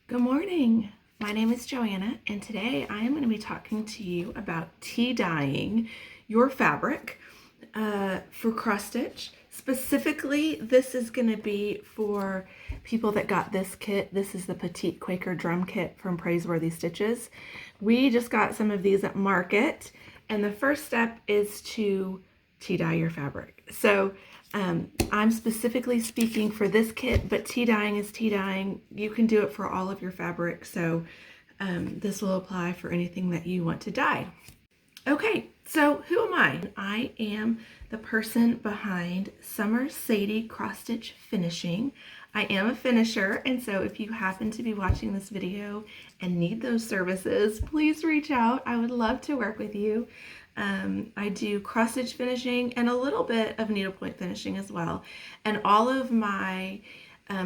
Good morning. My name is Joanna, and today I am going to be talking to you about tea dyeing your fabric for cross stitch. Specifically, this is going to be for people that got this kit. This is the Petite Quaker drum kit from Praiseworthy Stitches. We just got some of these at market, and the first step is to tea dye your fabric. So I'm specifically speaking for this kit, but tea dyeing is tea dyeing. You can do it for all of your fabric, so this will apply for anything that you want to dye. Okay, so who am I? I am the person behind Summersadie Cross Stitch Finishing. I am a finisher, and so if you happen to be watching this video and need those services, please reach out. I would love to work with you. I do cross stitch finishing and a little bit of needlepoint finishing as well. And all of my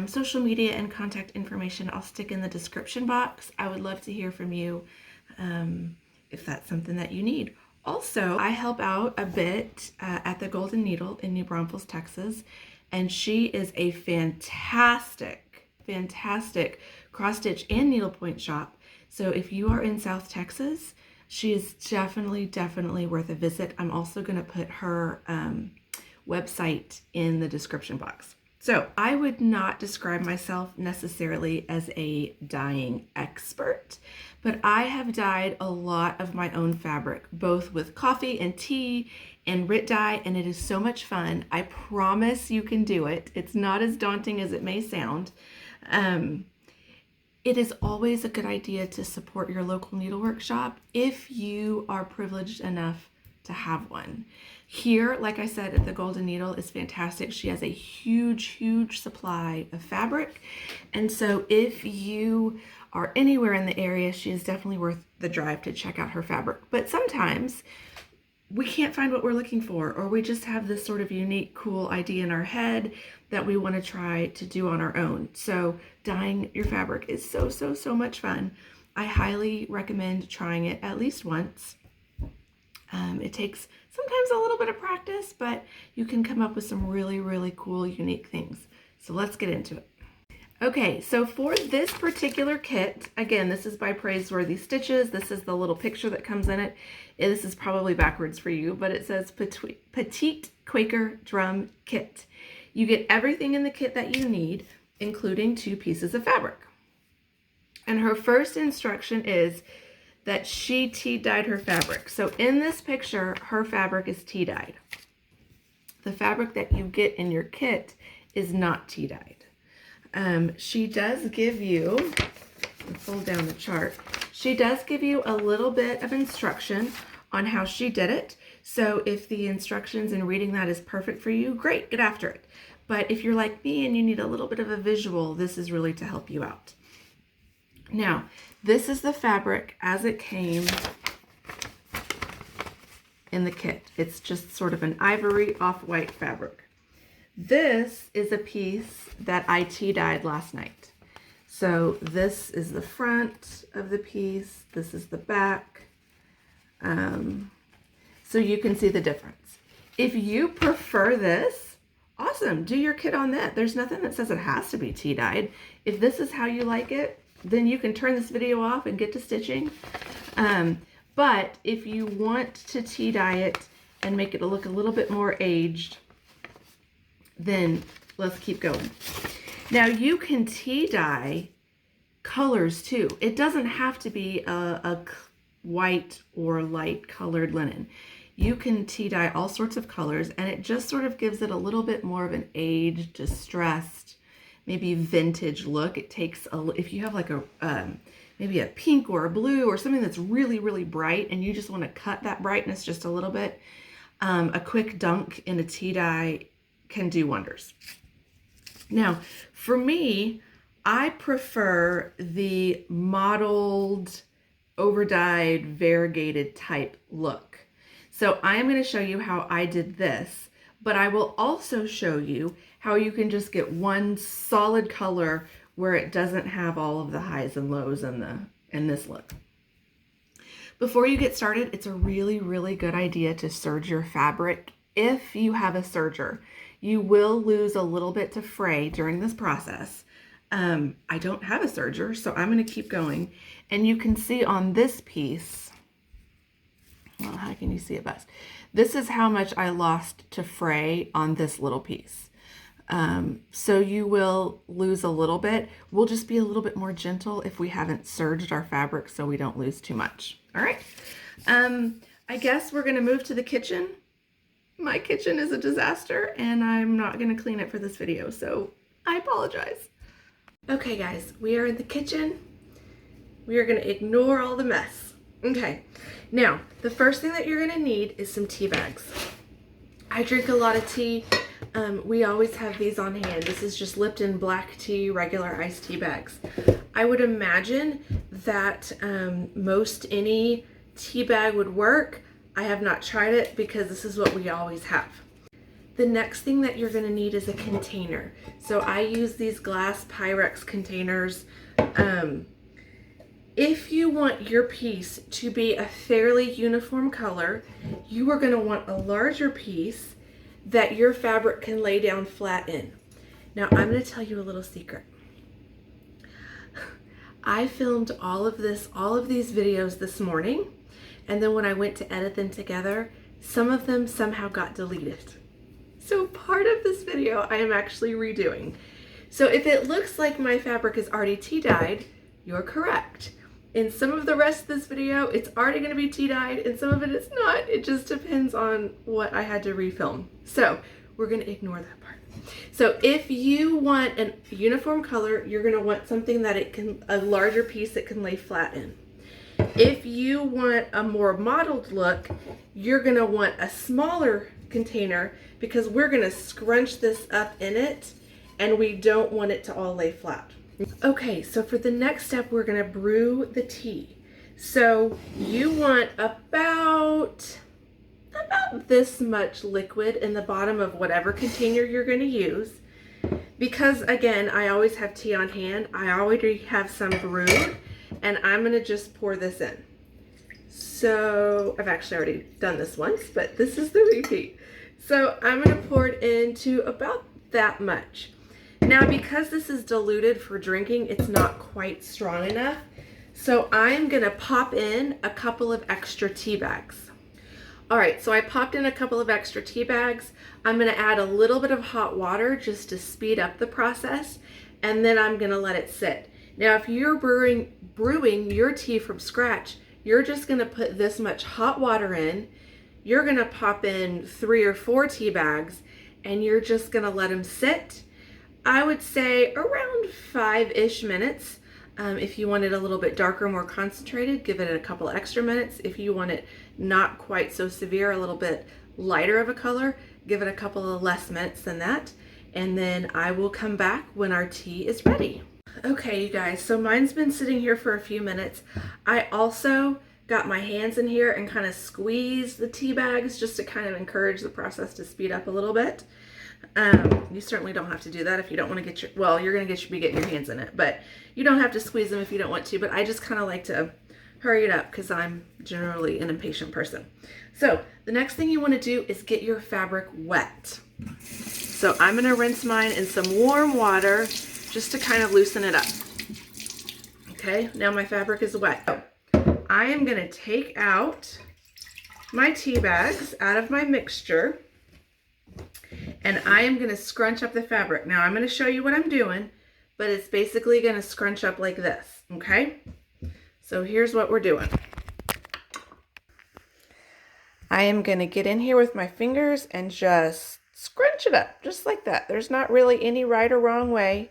social media and contact information I'll stick in the description box. I would love to hear from you if that's something that you need. Also, I help out a bit at the Golden Needle in New Braunfels, Texas, and she is a fantastic cross stitch and needlepoint shop. So if you are in South Texas, she is definitely worth a visit. I'm also going to put her website in the description box. So I would not describe myself necessarily as a dyeing expert, but I have dyed a lot of my own fabric, both with coffee and tea and RIT dye, and it is so much fun. I promise you can do it. It's not as daunting as it may sound. It is always a good idea to support your local needlework shop if you are privileged enough to have one. Here, like I said, at the Golden Needle is fantastic. She has a huge supply of fabric. And so if you are anywhere in the area, she is definitely worth the drive to check out her fabric. But sometimes we can't find what we're looking for, or we just have this sort of unique, cool idea in our head that we want to try to do on our own. So dyeing your fabric is so much fun. I highly recommend trying it at least once. It takes sometimes a little bit of practice, but you can come up with some really cool, unique things. So let's get into it. Okay, so for this particular kit, again, this is by Praiseworthy Stitches. This is the little picture that comes in it. This is probably backwards for you, but it says Petite Quaker Drum Kit. You get everything in the kit that you need, including 2 pieces of fabric. And her first instruction is that she tea dyed her fabric. So in this picture, her fabric is tea dyed. The fabric that you get in your kit is not tea dyed. She does give you, fold down the chart, she does give you a little bit of instruction on how she did it. So if the instructions and reading that is perfect for you, great, get after it. But if you're like me and you need a little bit of a visual, this is really to help you out. Now, this is the fabric as it came in the kit. It's just sort of an ivory off-white fabric. This is a piece that I tea dyed last night. So this is the front of the piece. This is the back. So you can see the difference. If you prefer this, awesome, do your kit on that. There's nothing that says it has to be tea dyed. If this is how you like it, then you can turn this video off and get to stitching. But if you want to tea dye it and make it look a little bit more aged, then let's keep going. Now you can tea dye colors too. It doesn't have to be a white or light colored linen. You can tea dye all sorts of colors, and it just sort of gives it a little bit more of an aged, distressed, maybe vintage look. It takes if you have like a maybe a pink or a blue or something that's really bright, and you just want to cut that brightness just a little bit, a quick dunk in a tea dye can do wonders. Now, for me, I prefer the mottled, over-dyed, variegated type look. So I am going to show you how I did this, but I will also show you how you can just get one solid color where it doesn't have all of the highs and lows in this look. Before you get started, it's a really good idea to serge your fabric if you have a serger. You will lose a little bit to fray during this process. I don't have a serger, so I'm going to keep going. And you can see on this piece, well, how can you see it best? This is how much I lost to fray on this little piece. So you will lose a little bit. We'll just be a little bit more gentle if we haven't serged our fabric so we don't lose too much. All right. I guess we're going to move to the kitchen. My kitchen is a disaster and I'm not going to clean it for this video, so I apologize. Okay guys, we are in the kitchen. We are going to ignore all the mess. Okay, now the first thing that you're going to need is some tea bags. I drink a lot of tea. We always have these on hand. This is just Lipton black tea, regular iced tea bags. I would imagine that most any tea bag would work. I have not tried it because this is what we always have. The next thing that you're going to need is a container. So I use these glass Pyrex containers. If you want your piece to be a fairly uniform color, you are going to want a larger piece that your fabric can lay down flat in. Now I'm going to tell you a little secret. I filmed all of these videos this morning, and then when I went to edit them together, some of them somehow got deleted. So part of this video I am actually redoing. So if it looks like my fabric is already tea dyed, you're correct. In some of the rest of this video, it's already going to be tea dyed, and some of it is not. It just depends on what I had to refilm. So we're going to ignore that part. So if you want a uniform color, you're going to want something that a larger piece that can lay flat in. If you want a more mottled look, you're going to want a smaller container because we're going to scrunch this up in it and we don't want it to all lay flat. Okay, so for the next step, we're going to brew the tea. So you want about this much liquid in the bottom of whatever container you're going to use. Because again, I always have tea on hand. I already have some brewed, and I'm going to just pour this in. So I've actually already done this once, but this is the repeat. So I'm going to pour it into about that much. Now, because this is diluted for drinking, it's not quite strong enough. So I'm going to pop in a couple of extra tea bags. All right, so I popped in a couple of extra tea bags. I'm going to add a little bit of hot water just to speed up the process, and then I'm going to let it sit. Now, if you're brewing your tea from scratch, you're just going to put this much hot water in. You're going to pop in 3 or 4 tea bags, and you're just going to let them sit. I would say around 5-ish minutes. If you want it a little bit darker, more concentrated, give it a couple extra minutes. If you want it not quite so severe, a little bit lighter of a color, give it a couple of less minutes than that. And then I will come back when our tea is ready. Okay, you guys, so mine's been sitting here for a few minutes. I also got my hands in here and kind of squeezed the tea bags just to kind of encourage the process to speed up a little bit. You certainly don't have to do that if you don't want to get your, well, you're going to be getting your hands in it, but you don't have to squeeze them if you don't want to, but I just kind of like to hurry it up because I'm generally an impatient person. So the next thing you want to do is get your fabric wet. So I'm going to rinse mine in some warm water just to kind of loosen it up. Okay, now my fabric is wet. So I am going to take out my tea bags out of my mixture, and I am going to scrunch up the fabric. Now I'm going to show you what I'm doing, but it's basically going to scrunch up like this, okay? So here's what we're doing. I am going to get in here with my fingers and just scrunch it up, just like that. There's not really any right or wrong way.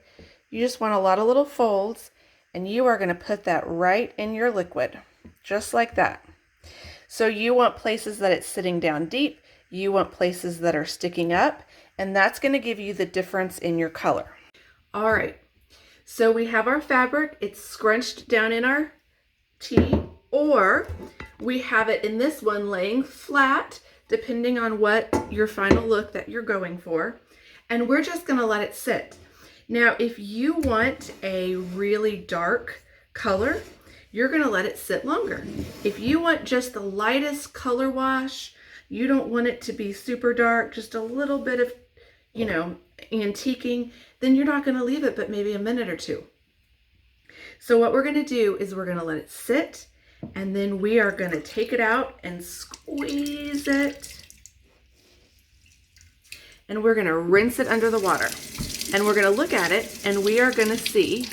You just want a lot of little folds, and you are going to put that right in your liquid, just like that. So you want places that it's sitting down deep. You want places that are sticking up, and that's going to give you the difference in your color. All right, so we have our fabric. It's scrunched down in our tea, or we have it in this one laying flat, depending on what your final look that you're going for, and we're just going to let it sit. Now, if you want a really dark color, you're going to let it sit longer. If you want just the lightest color wash, you don't want it to be super dark, just a little bit of, you know, antiquing, then you're not going to leave it but maybe a minute or two. So what we're going to do is we're going to let it sit, and then we are going to take it out and squeeze it. And we're going to rinse it under the water. And we're going to look at it, and we are going to see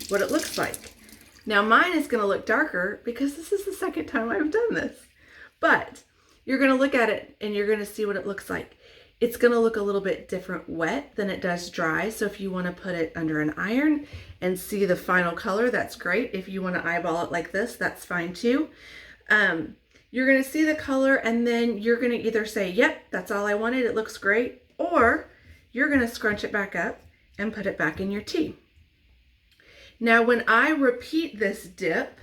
what it looks like. Now mine is going to look darker because this is the second time I've done this. But you're going to look at it and you're going to see what it looks like. It's going to look a little bit different wet than it does dry. So if you want to put it under an iron and see the final color, that's great. If you want to eyeball it like this, that's fine too. You're going to see the color, and then you're going to either say, yep, that's all I wanted, it looks great, or you're going to scrunch it back up and put it back in your tea. Now, when I repeat this dip,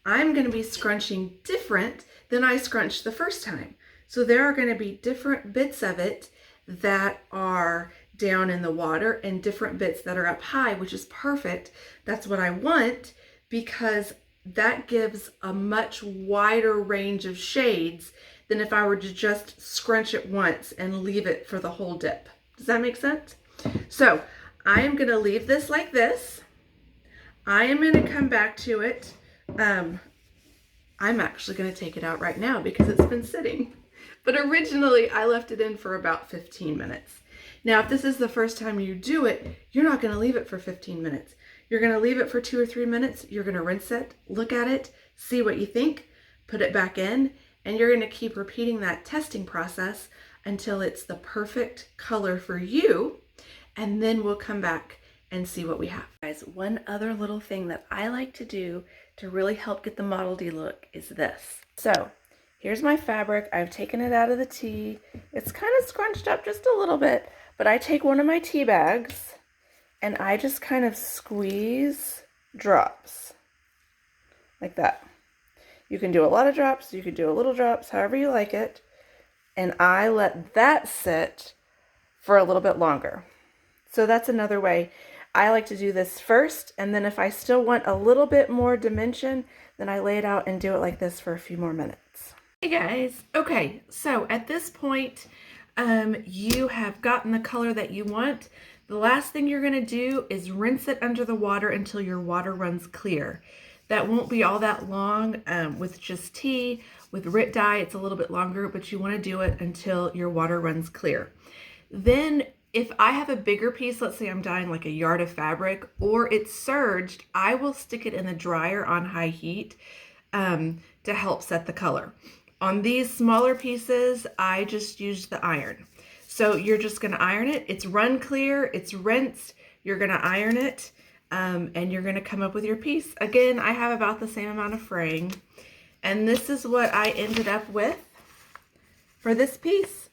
I'm going to be scrunching different than I scrunched the first time. So there are going to be different bits of it that are down in the water and different bits that are up high, which is perfect. That's what I want, because that gives a much wider range of shades than if I were to just scrunch it once and leave it for the whole dip. Does that make sense? So I am going to leave this like this. I am going to come back to it. I'm actually going to take it out right now because it's been sitting. But originally I left it in for about 15 minutes. Now, if this is the first time you do it, you're not going to leave it for 15 minutes. You're going to leave it for 2 or 3 minutes. You're going to rinse it, look at it, see what you think, put it back in, and you're going to keep repeating that testing process until it's the perfect color for you. And then we'll come back and see what we have. Guys, one other little thing that I like to do to really help get the Model D look is this. So here's my fabric. I've taken it out of the tea. It's kind of scrunched up just a little bit, but I take one of my tea bags and I just kind of squeeze drops like that. You can do a lot of drops, you can do a little drops, however you like it. And I let that sit for a little bit longer. So that's another way. I like to do this first, and then if I still want a little bit more dimension, then I lay it out and do it like this for a few more minutes. Hey guys, okay, so at this point, you have gotten the color that you want. The last thing you're gonna do is rinse it under the water until your water runs clear. That won't be all that long with just tea. With RIT dye, it's a little bit longer, but you wanna do it until your water runs clear. Then if I have a bigger piece, let's say I'm dyeing like a yard of fabric or it's serged, I will stick it in the dryer on high heat to help set the color. On these smaller pieces, I just use the iron. So you're just gonna iron it. It's run clear, it's rinsed, you're gonna iron it, and you're gonna come up with your piece. Again, I have about the same amount of fraying, and this is what I ended up with for this piece.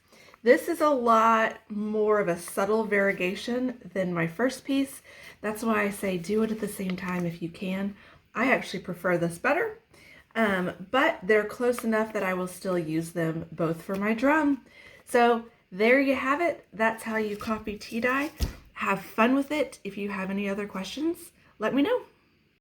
This is a lot more of a subtle variegation than my first piece. That's why I say do it at the same time if you can. I actually prefer this better, but they're close enough that I will still use them both for my drum. So there you have it. That's how you copy tea dye. Have fun with it. If you have any other questions, let me know.